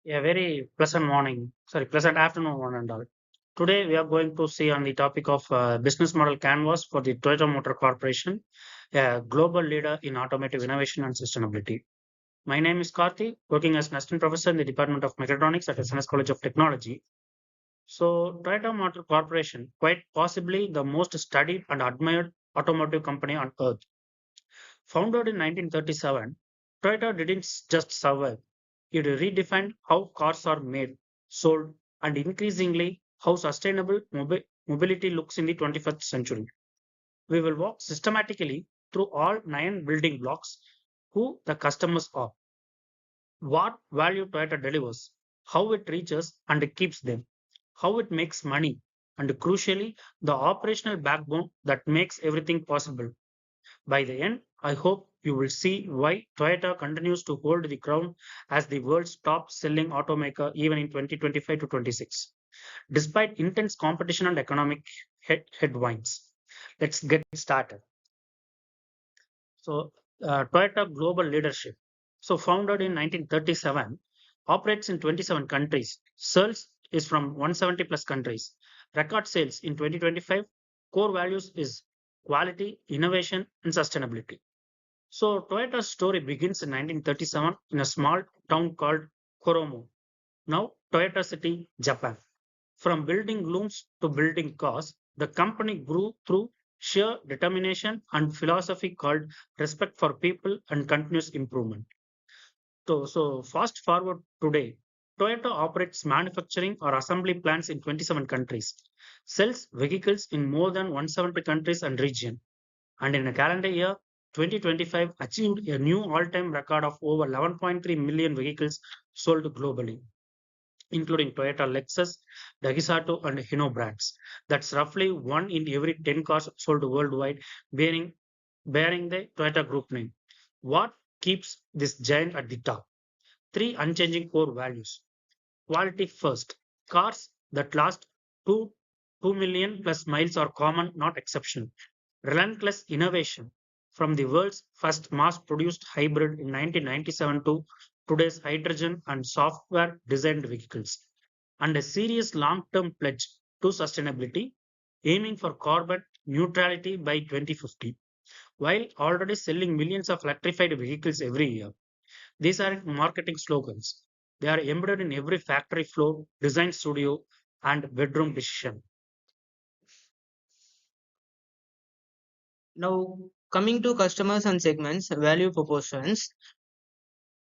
A very pleasant afternoon, one and all. Today, we are going to see on the topic of business model canvas for the Toyota Motor Corporation, a global leader in automotive innovation and sustainability. My name is Karthi, working as an assistant professor in the Department of Mechatronics at SNS College of Technology. So, Toyota Motor Corporation, quite possibly the most studied and admired automotive company on earth. Founded in 1937, Toyota didn't just survive. It redefined how cars are made, sold, and increasingly how sustainable mobility looks in the 21st century. We will walk systematically through all nine building blocks, who the customers are, what value Toyota delivers, how it reaches and keeps them, how it makes money, and crucially, the operational backbone that makes everything possible. By the end, I hope you will see why Toyota continues to hold the crown as the world's top selling automaker even in 2025 to 26, despite intense competition and economic headwinds. Let's get started. So, Toyota Global Leadership. So, founded in 1937, operates in 27 countries. Sales is from 170 plus countries. Record sales in 2025. Core values is quality, innovation, and sustainability. So Toyota's story begins in 1937 in a small town called Koromo, now Toyota City, Japan. From building looms to building cars, the company grew through sheer determination and philosophy called respect for people and continuous improvement. So fast forward today, Toyota operates manufacturing or assembly plants in 27 countries, sells vehicles in more than 170 countries and regions, and in a calendar year 2025 achieved a new all-time record of over 11.3 million vehicles sold globally, including Toyota Lexus, Dagisato, and Hino brands. That's roughly one in every 10 cars sold worldwide, bearing, bearing the Toyota Group name. What keeps this giant at the top? Three unchanging core values. Quality first. Cars that last 2, 2 million plus miles are common, not exceptional. Relentless innovation, from the world's first mass produced hybrid in 1997 to today's hydrogen and software designed vehicles, and a serious long term pledge to sustainability, aiming for carbon neutrality by 2050, while already selling millions of electrified vehicles every year. These aren't marketing slogans, they are embedded in every factory floor, design studio, and bedroom decision. Now, coming to customers and segments, value propositions.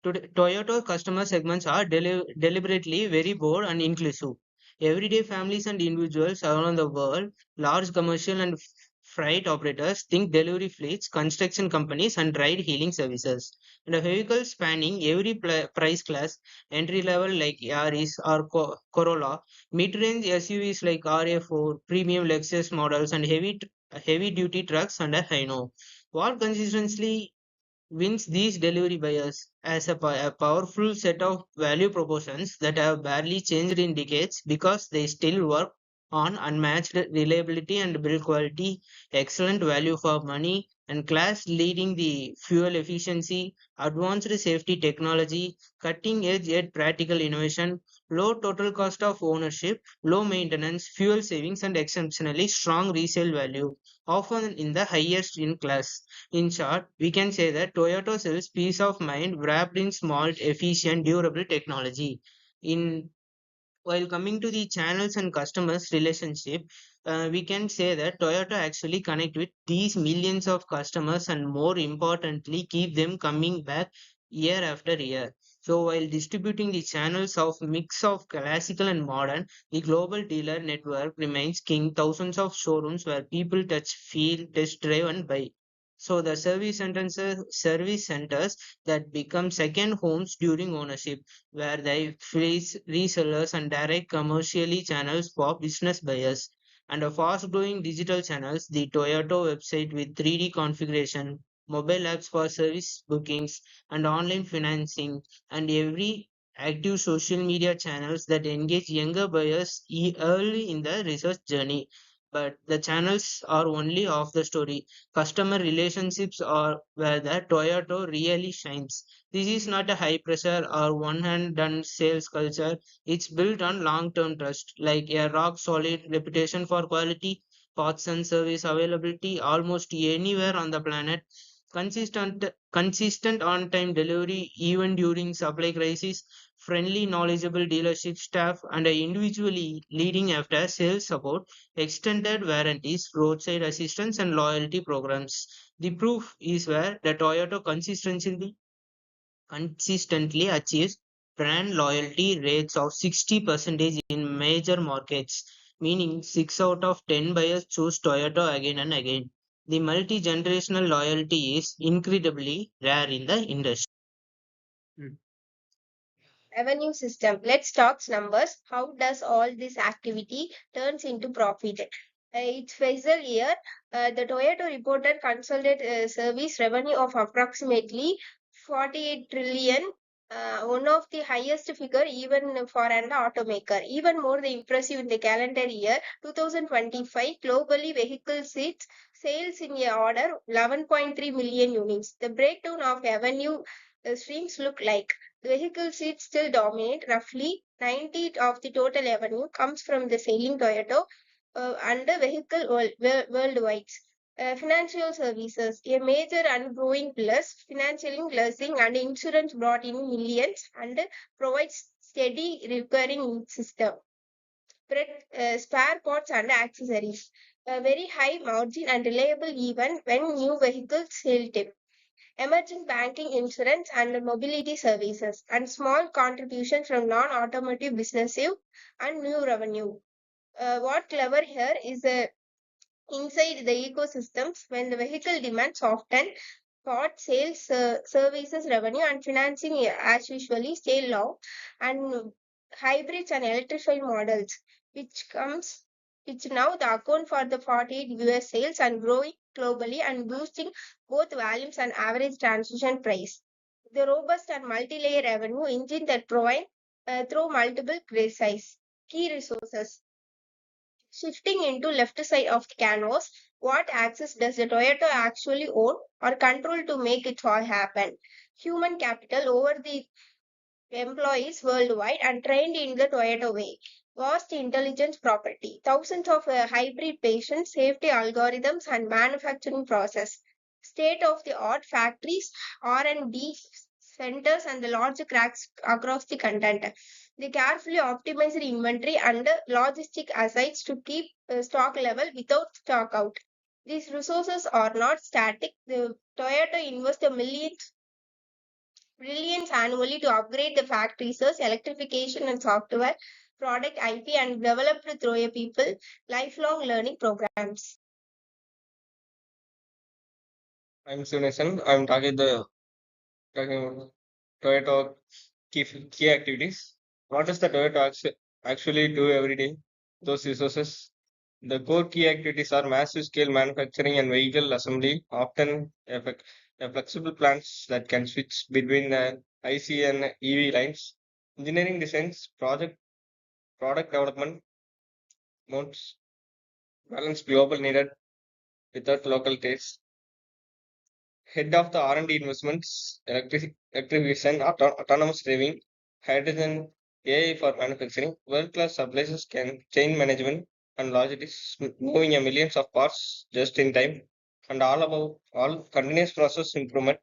Today, Toyota customer segments are deliberately very broad and inclusive. Everyday families and individuals around the world, large commercial and freight operators, think delivery fleets, construction companies, and ride hailing services. And a vehicle spanning every price class, entry level like Yaris or Corolla, mid range SUVs like RA4, premium Lexus models, and heavy duty trucks under Hino. What consistently wins these delivery buyers as a powerful set of value propositions that have barely changed in decades because they still work on unmatched reliability and build quality, excellent value for money, and class leading the fuel efficiency, advanced safety technology, cutting edge yet practical innovation, low total cost of ownership, low maintenance, fuel savings, and exceptionally strong resale value, often in the highest in class. In short, we can say that Toyota sells peace of mind wrapped in smart, efficient, durable technology. In while coming to the channels and customers relationship, we can say that Toyota actually connect with these millions of customers and more importantly keep them coming back year after year. So while distributing the channels of mix of classical and modern, the global dealer network remains king. Thousands of showrooms where people touch, feel, test drive and buy. So the service centers that become second homes during ownership, where they face resellers and direct commercially channels for business buyers. And a fast-growing digital channels, the Toyota website with 3D configuration, mobile apps for service bookings, and online financing, and every active social media channels that engage younger buyers early in the research journey. but the channels are only half the story. Customer relationships are where the Toyota really shines. This is not a high pressure or one hand done sales culture. It's built on long term trust, like a rock solid reputation for quality, parts and service availability almost anywhere on the planet. Consistent on time delivery even during supply crisis, friendly knowledgeable dealership staff, and a individually leading after sales support, extended warranties, roadside assistance, and loyalty programs. The proof is where the Toyota consistently achieves brand loyalty rates of 60% in major markets, meaning 6 out of 10 buyers choose Toyota again and again. The multi generational loyalty is incredibly rare in the industry. Mm. Revenue system. Let's talk numbers. How does all this activity turns into profit? Its fiscal year, the Toyota reported consolidated service revenue of approximately 48 trillion, one of the highest figure even for an automaker. Even more the impressive in the calendar year 2025, globally vehicle seats sales in a order 11.3 million units. The breakdown of revenue streams look like the vehicle seats still dominate. Roughly 90 of the total revenue comes from the selling Toyota and the worldwide. Financial services, a major and growing plus, financial blessing and insurance brought in millions and provides steady recurring system. Spare parts and accessories, a very high margin and reliable even when new vehicles sell tip. Emerging banking, insurance, and mobility services, and small contributions from non-automotive businesses and new revenue. What clever here is inside the ecosystems when the vehicle demands often part sales, services revenue, and financing as usually stay low, and hybrids and electrified models, which comes which now the account for the 48 US sales and growing globally and boosting both volumes and average transaction price. The robust and multi-layer revenue engine that provide through multiple grade size. Key resources. Shifting into left side of the canvas, what access does the Toyota actually own or control to make it all happen? Human capital over the employees worldwide and trained in the Toyota way. Vast intelligence property, thousands of hybrid patient safety algorithms and manufacturing process, state of the art factories, R&D centers, and the large cracks across the content. They carefully optimize the inventory and logistic assets to keep stock level without stock out. These resources are not static. The Toyota invests the millions annually to upgrade the factories, electrification and software, product IP, and developed through a people lifelong learning programs. I'm Sunesan. I'm talking about Toyota key activities. What does the Toyota actually do every day? Those resources. The core key activities are massive scale manufacturing and vehicle assembly, often a flexible plants that can switch between the IC and EV lines. Engineering designs, product development, mounts, balance global needed without local taste. Head of the R&D investments, electrification, autonomous driving, hydrogen, AI for manufacturing, world-class suppliers can chain management and logistics, moving a millions of parts just in time, and all continuous process improvement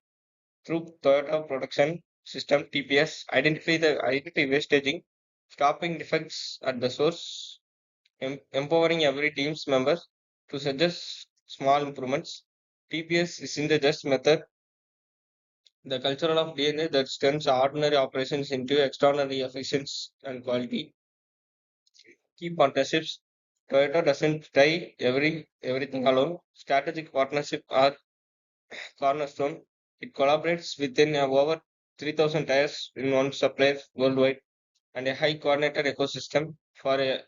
through Toyota production system TPS, identify wastaging, stopping defects at the source, empowering every team's member to suggest small improvements. TPS isn't just method, the cultural of DNA that turns ordinary operations into extraordinary efficiency and quality. Key partnerships. Toyota doesn't try everything alone. Strategic partnership are cornerstone. It collaborates within over 3,000 tires in one supplier worldwide and a high coordinated ecosystem for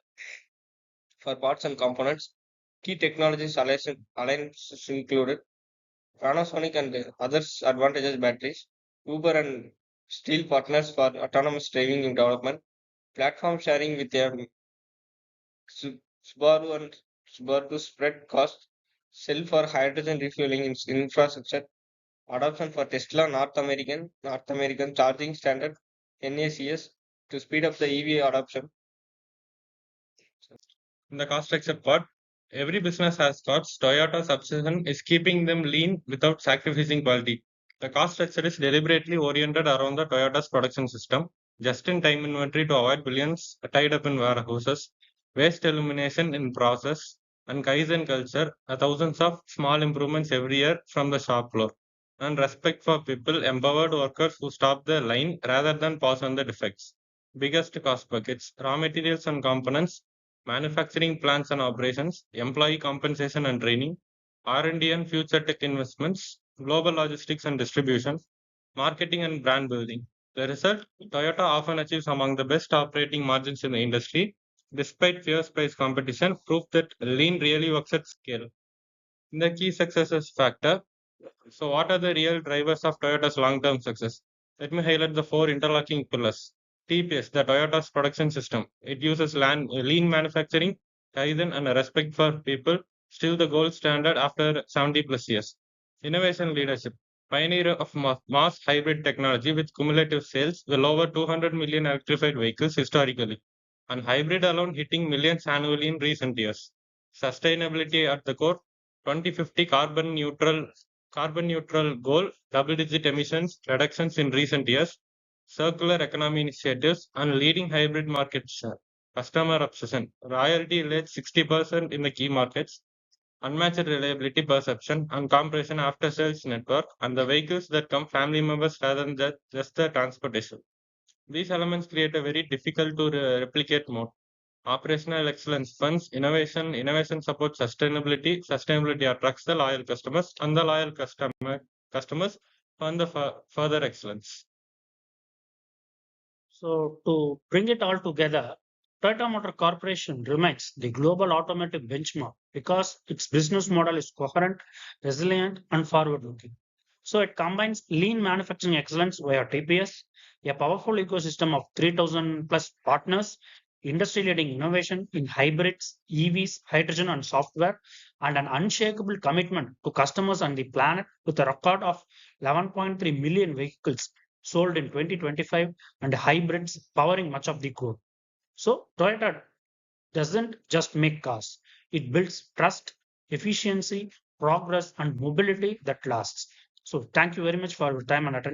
parts and components. Key technologies alliances included Panasonic and others advantages batteries, Uber and Steel partners for autonomous driving in development, platform sharing with Subaru and were to spread costs, sell for hydrogen refueling infrastructure, adoption for Tesla North American charging standard NACS to speed up the EV adoption. In the cost structure part, every business has costs. Toyota's obsession is keeping them lean without sacrificing quality. The cost structure is deliberately oriented around the Toyota's production system, just-in-time inventory to avoid billions tied up in warehouses, waste elimination in process, and Kaizen culture, thousands of small improvements every year from the shop floor, and respect for people, empowered workers who stop the line rather than pass on the defects. Biggest cost buckets, raw materials and components, manufacturing plants and operations, employee compensation and training, R&D and future tech investments, global logistics and distribution, marketing and brand building. The result, Toyota often achieves among the best operating margins in the industry, despite fierce price competition, proof that lean really works at scale. The key successes factor. So, what are the real drivers of Toyota's long-term success? Let me highlight the four interlocking pillars. TPS, the Toyota's production system. It uses lean manufacturing, Kaizen, and a respect for people, still the gold standard after 70 plus years. Innovation leadership, pioneer of mass hybrid technology with cumulative sales well over 200 million electrified vehicles historically, and hybrid alone hitting millions annually in recent years. Sustainability at the core, 2050 carbon neutral goal, double digit emissions reductions in recent years, circular economy initiatives, and leading hybrid market share. Customer obsession, royalty led 60% in the key markets, unmatched reliability perception, and compression after sales network, and the vehicles that come family members rather than just the transportation. These elements create a very difficult to replicate mode. Operational excellence funds innovation. Innovation supports sustainability. Sustainability attracts the loyal customers, and the loyal customers fund the further excellence. So to bring it all together, Tata Motor Corporation remains the global automotive benchmark because its business model is coherent, resilient, and forward-looking. So it combines lean manufacturing excellence via TPS, a powerful ecosystem of 3,000 plus partners, industry-leading innovation in hybrids, EVs, hydrogen, and software, and an unshakable commitment to customers and the planet with a record of 11.3 million vehicles sold in 2025 and hybrids powering much of the growth. So Toyota doesn't just make cars, it builds trust, efficiency, progress, and mobility that lasts. So thank you very much for your time and attention.